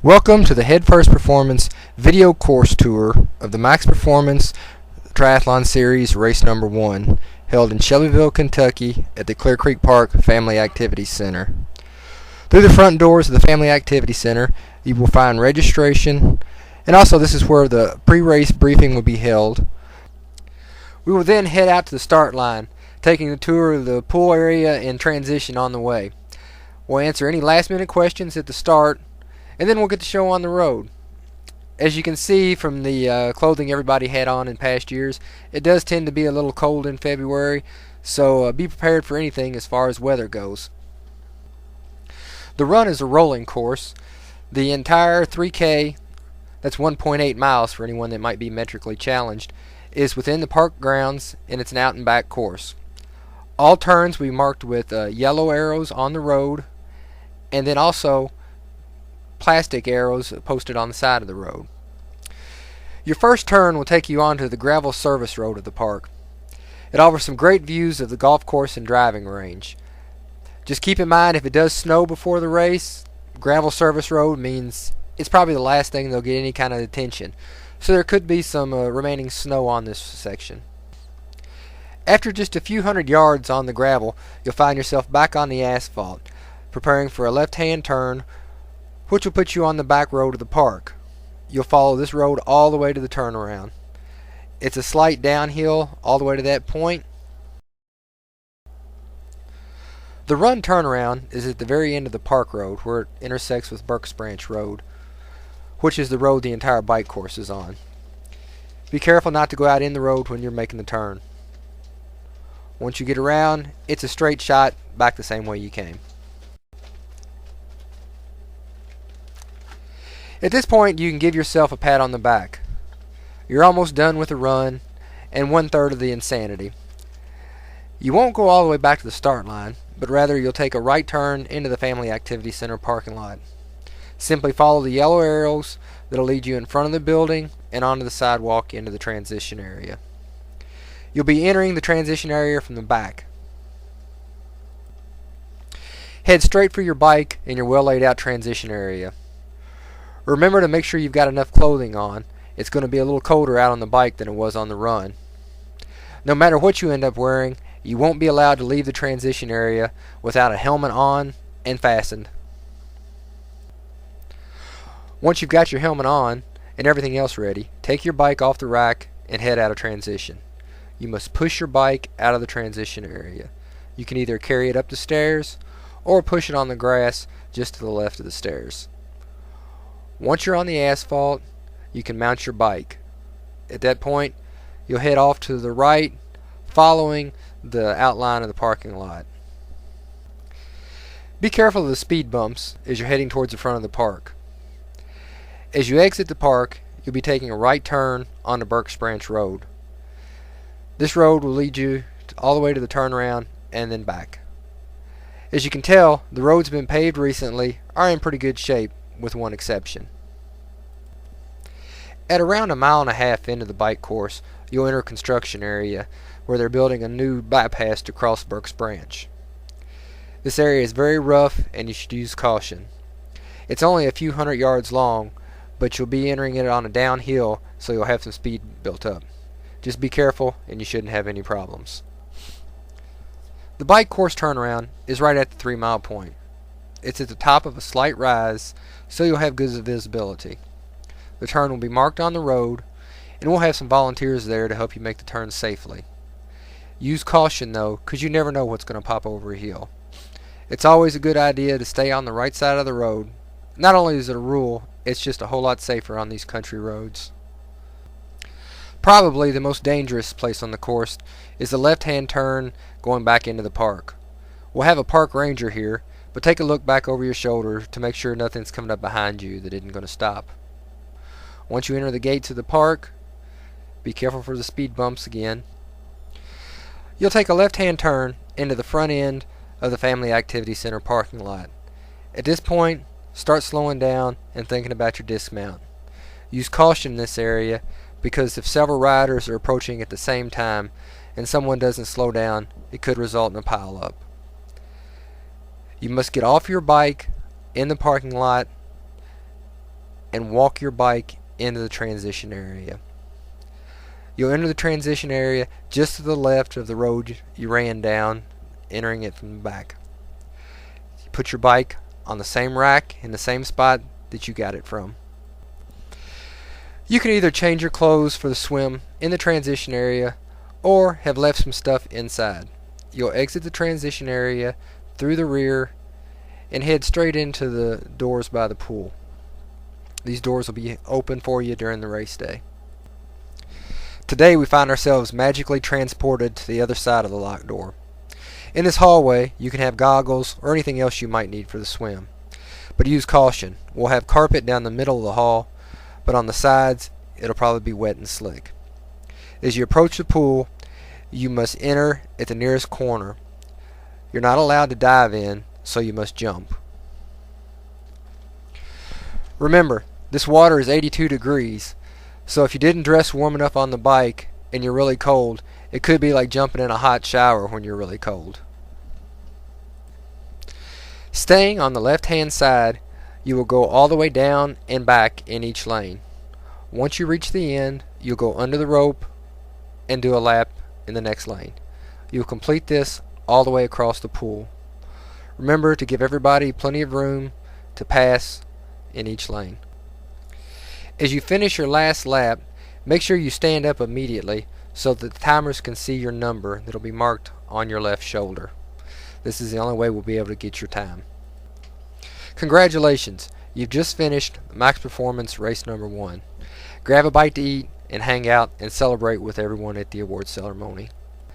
Welcome to the Head First Performance video course tour of the Max Performance Triathlon Series Race Number 1, held in Shelbyville, Kentucky at the Clear Creek Park Family Activity Center. Through the front doors of the Family Activity Center, you will find registration, and also this is where the pre-race briefing will be held. We will then head out to the start line, taking the tour of the pool area and transition on the way. We'll answer any last-minute questions at the start, and then we'll get the show on the road. As you can see from the clothing everybody had on in past years, it does tend to be a little cold in February, so be prepared for anything as far as weather goes. The run is a rolling course. The entire 3K, that's 1.8 miles for anyone that might be metrically challenged, is within the park grounds, and it's an out and back course. All turns will be marked with yellow arrows on the road, and then also plastic arrows posted on the side of the road. Your first turn will take you onto the gravel service road of the park. It offers some great views of the golf course and driving range. Just keep in mind, if it does snow before the race, gravel service road means it's probably the last thing they'll get any kind of attention. So there could be some remaining snow on this section. After just a few hundred yards on the gravel, you'll find yourself back on the asphalt, preparing for a left-hand turn, which will put you on the back road of the park. You'll follow this road all the way to the turnaround. It's a slight downhill all the way to that point. The run turnaround is at the very end of the park road, where it intersects with Burks Branch Road, which is the road the entire bike course is on. Be careful not to go out in the road when you're making the turn. Once you get around, it's a straight shot back the same way you came. At this point, you can give yourself a pat on the back. You're almost done with the run and 1/3 of the insanity. You won't go all the way back to the start line, but rather you'll take a right turn into the Family Activity Center parking lot. Simply follow the yellow arrows that'll lead you in front of the building and onto the sidewalk into the transition area. You'll be entering the transition area from the back. Head straight for your bike in your well laid out transition area. Remember to make sure you've got enough clothing on. It's going to be a little colder out on the bike than it was on the run. No matter what you end up wearing, you won't be allowed to leave the transition area without a helmet on and fastened. Once you've got your helmet on and everything else ready, take your bike off the rack and head out of transition. You must push your bike out of the transition area. You can either carry it up the stairs or push it on the grass just to the left of the stairs. Once you're on the asphalt, you can mount your bike. At that point, you'll head off to the right, following the outline of the parking lot. Be careful of the speed bumps as you're heading towards the front of the park. As you exit the park, you'll be taking a right turn onto Burks Branch Road. This road will lead you all the way to the turnaround and then back. As you can tell, the roads have been paved recently, are in pretty good shape, with one exception. At around 1.5 miles into the bike course, you'll enter a construction area where they're building a new bypass to cross Burks Branch. This area is very rough and you should use caution. It's only a few hundred yards long, but you'll be entering it on a downhill, so you'll have some speed built up. Just be careful and you shouldn't have any problems. The bike course turnaround is right at the 3-mile point. It's at the top of a slight rise, so you'll have good visibility. The turn will be marked on the road, and we'll have some volunteers there to help you make the turn safely. Use caution though, because you never know what's going to pop over a hill. It's always a good idea to stay on the right side of the road. Not only is it a rule, it's just a whole lot safer on these country roads. Probably the most dangerous place on the course is the left-hand turn going back into the park. We'll have a park ranger here, but take a look back over your shoulder to make sure nothing's coming up behind you that isn't going to stop. Once you enter the gates of the park, be careful for the speed bumps again. You'll take a left-hand turn into the front end of the Family Activity Center parking lot. At this point, start slowing down and thinking about your dismount. Use caution in this area because if several riders are approaching at the same time and someone doesn't slow down, it could result in a pileup. You must get off your bike in the parking lot and walk your bike into the transition area. You'll enter the transition area just to the left of the road you ran down, entering it from the back. You put your bike on the same rack in the same spot that you got it from. You can either change your clothes for the swim in the transition area or have left some stuff inside. You'll exit the transition area through the rear and head straight into the doors by the pool. These doors will be open for you during the race day. Today we find ourselves magically transported to the other side of the locked door. In this hallway you can have goggles or anything else you might need for the swim. But use caution. We'll have carpet down the middle of the hall, but on the sides it'll probably be wet and slick. As you approach the pool, you must enter at the nearest corner. You're not allowed to dive in, so you must jump. Remember, this water is 82 degrees, so if you didn't dress warm enough on the bike and you're really cold, it could be like jumping in a hot shower when you're really cold. Staying on the left-hand side, you will go all the way down and back in each lane. Once you reach the end, you'll go under the rope and do a lap in the next lane. You'll complete this all the way across the pool. Remember to give everybody plenty of room to pass in each lane. As you finish your last lap, make sure you stand up immediately so that the timers can see your number that'll be marked on your left shoulder. This is the only way we'll be able to get your time. Congratulations! You've just finished Max Performance race number 1. Grab a bite to eat and hang out and celebrate with everyone at the award ceremony.